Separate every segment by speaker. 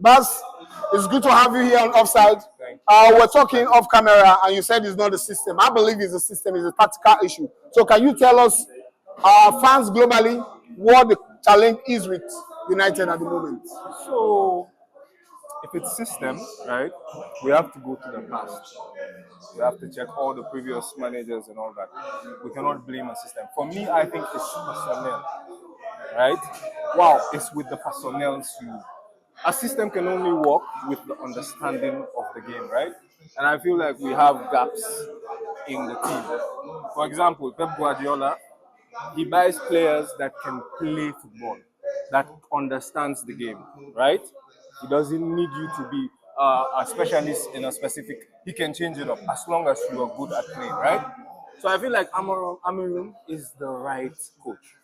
Speaker 1: Bas, it's good to have you here on Offside. We're talking off camera, and you said it's not the system. I believe it's a system, it's a tactical issue. So can you tell us, fans globally, what the challenge is with United at the moment?
Speaker 2: So, if it's system, right, we have to go to the past. We have to check all the previous managers and all that. We cannot blame a system. For me, I think it's personnel, right? Wow, it's with the personnel a system can only work with the understanding of the game, right? And I feel like we have gaps in the team. For example, Pep Guardiola, he buys players that can play football, that understands the game, right? He doesn't need you to be a specialist in a specific. He can change it up as long as you are good at playing, right? So I feel like Amorim is the right coach.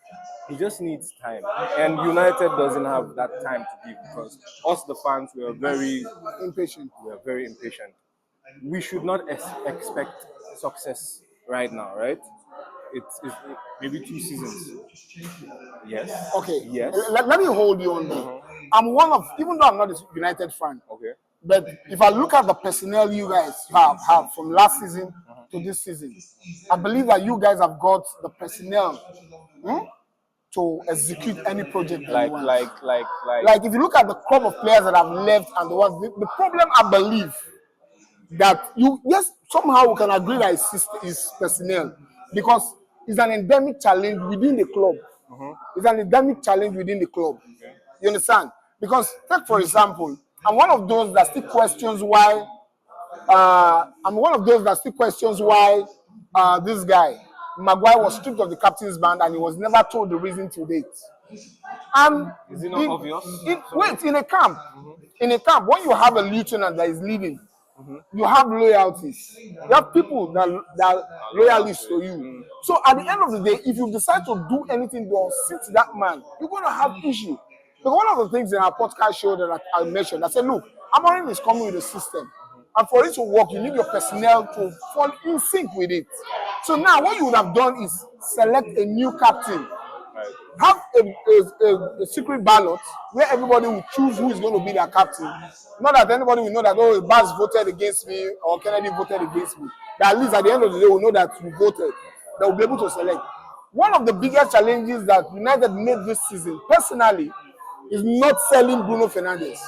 Speaker 2: He just needs time, and United doesn't have that time to give because us, the fans, we are very
Speaker 1: impatient.
Speaker 2: We are very impatient. We should not expect success right now, right? It's maybe 2 seasons. Yes.
Speaker 1: Okay.
Speaker 2: Yes.
Speaker 1: Let me hold you on there. I'm one of, even though I'm not a United fan,
Speaker 2: Okay.
Speaker 1: but if I look at the personnel you guys have from last season to this season, I believe that you guys have got the personnel to execute any project that you want. Like if you look at the crop of players that have left and the problem, I believe that somehow we can agree that it's personnel, because it's an endemic challenge within the club. It's an endemic challenge within the club.
Speaker 2: Okay.
Speaker 1: You understand? Because take for example, I'm one of those that still questions why. This guy Maguire was stripped of the captain's band and he was never told the reason to date. And
Speaker 2: is it not obvious?
Speaker 1: Wait, in a camp, when you have a lieutenant that is leaving, you have loyalties. You have people that are loyalists to you. So at the end of the day, if you decide to do anything to unseat that man, you're going to have issue. Because one of the things in our podcast show that I mentioned, I said, look, Amorim is coming with a system. And for it to work, you need your personnel to fall in sync with it. So now what you would have done is select a new captain.
Speaker 2: Right.
Speaker 1: Have a secret ballot where everybody will choose who is going to be their captain. Not that anybody will know that, oh, Baz voted against me or Kennedy voted against me. But at least at the end of the day, we'll know that you voted. They will be able to select. One of the biggest challenges that United made this season, personally, is not selling Bruno Fernandes.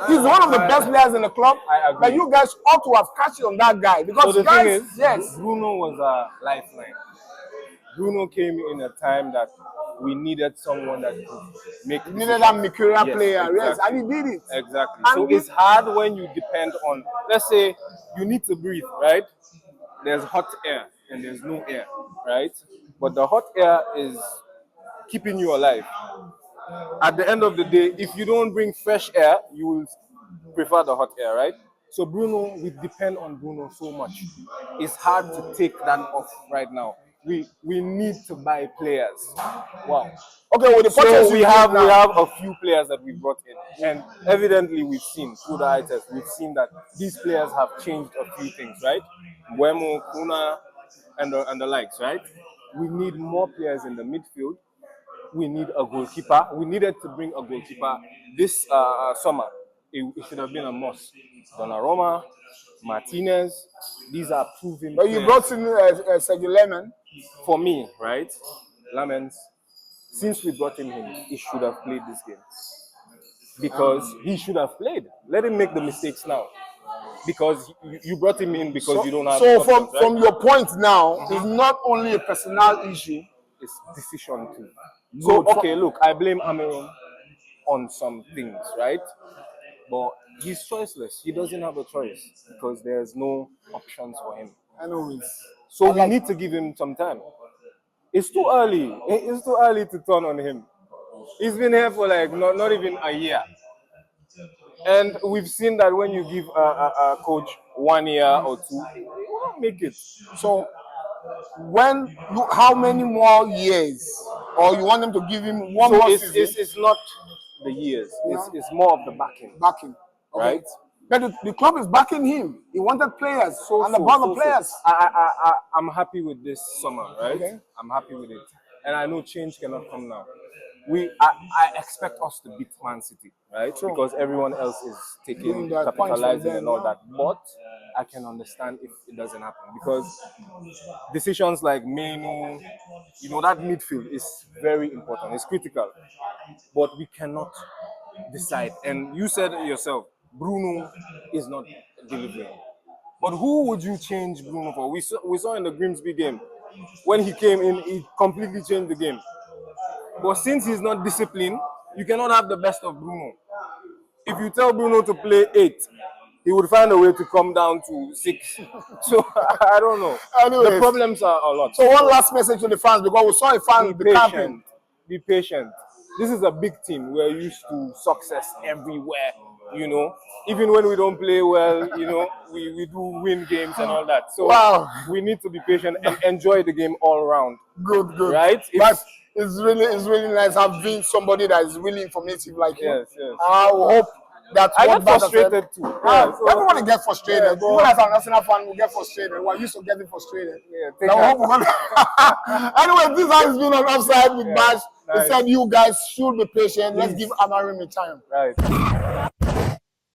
Speaker 1: He's one of the best players in the club. But you guys ought to have catched on that guy. Because
Speaker 2: so the
Speaker 1: guys,
Speaker 2: thing is,
Speaker 1: yes.
Speaker 2: Bruno was a lifeline. Bruno came in a time that we needed someone that could make.
Speaker 1: We needed that mercurial player,
Speaker 2: exactly.
Speaker 1: Yes, and he did it.
Speaker 2: Exactly.
Speaker 1: And
Speaker 2: so it's hard when you depend on, let's say, you need to breathe, right? There's hot air and there's no air, right? But the hot air is keeping you alive. At the end of the day, if you don't bring fresh air, you will prefer the hot air, right? So Bruno, we depend on Bruno so much. It's hard to take that off right now. We need to buy players. Wow.
Speaker 1: Okay, well,
Speaker 2: so we have a few players that we brought in, and evidently we've seen through the eye test, we've seen that these players have changed a few things, right? Buemo, Kuna, and the likes, right? We need more players in the midfield. We need a goalkeeper. We needed to bring a goalkeeper this summer. It should have been a must. Donnarumma, Martinez, these are proven
Speaker 1: But you brought in Sergio Lemon.
Speaker 2: For me, right? Lamens, since we brought him in, he should have played this game. Because he should have played. Let him make the mistakes now. Because you brought him in because you don't have.
Speaker 1: So from your point now, it's not only a personal issue,
Speaker 2: it's decision too. So okay, look, I blame Amorim on some things, right? But he's choiceless. He doesn't have a choice because there's no options for him.
Speaker 1: I know.
Speaker 2: So we need to give him some time. It's too early. It's too early to turn on him. He's been here for like not even a year. And we've seen that when you give a coach 1 year or two, he won't make it.
Speaker 1: So how many more years? Or you want them to give him one more season?
Speaker 2: It's not the years. It's more of the backing.
Speaker 1: Okay.
Speaker 2: Right?
Speaker 1: But the club is backing him. He wanted players about the players.
Speaker 2: I'm happy with this summer, right?
Speaker 1: Okay.
Speaker 2: I'm happy with it. And I know change cannot come now. I expect us to beat Man City, right?
Speaker 1: True.
Speaker 2: Because everyone else is
Speaker 1: Doing
Speaker 2: taking,
Speaker 1: that points from
Speaker 2: capitalizing
Speaker 1: them,
Speaker 2: and all
Speaker 1: yeah.
Speaker 2: that. But I can understand if it doesn't happen because decisions like Menu, that midfield is very important. It's critical. But we cannot decide. And you said it yourself, Bruno is not delivering. But who would you change Bruno for? We saw in the Grimsby game, when he came in, he completely changed the game. But since he's not disciplined, you cannot have the best of Bruno. If you tell Bruno to play 8, he would find a way to come down to 6. So I don't know.
Speaker 1: Anyways,
Speaker 2: the problems are a lot.
Speaker 1: So one last message to the fans, because we saw a fan
Speaker 2: Be
Speaker 1: the camping.
Speaker 2: patient. Be patient. This is a big team. We're used to success everywhere. Even when we don't play well, we do win games and all that. So
Speaker 1: Wow.
Speaker 2: we need to be patient and enjoy the game all around.
Speaker 1: Good.
Speaker 2: Right?
Speaker 1: But it's really nice having somebody that is really informative like you.
Speaker 2: Yes.
Speaker 1: I hope that
Speaker 2: I
Speaker 1: what
Speaker 2: get
Speaker 1: Bata said-
Speaker 2: frustrated too. Yeah, so-
Speaker 1: Everybody gets frustrated.
Speaker 2: Yeah, but-
Speaker 1: Even as an Arsenal fan, we get frustrated. We're used to getting frustrated.
Speaker 2: Yeah,
Speaker 1: Now, we hope we're gonna- Anyway, this has been an Offside with Bash.
Speaker 2: nice.
Speaker 1: He said you guys should be patient. Let's
Speaker 2: Please.
Speaker 1: give Amorim a time.
Speaker 2: Right.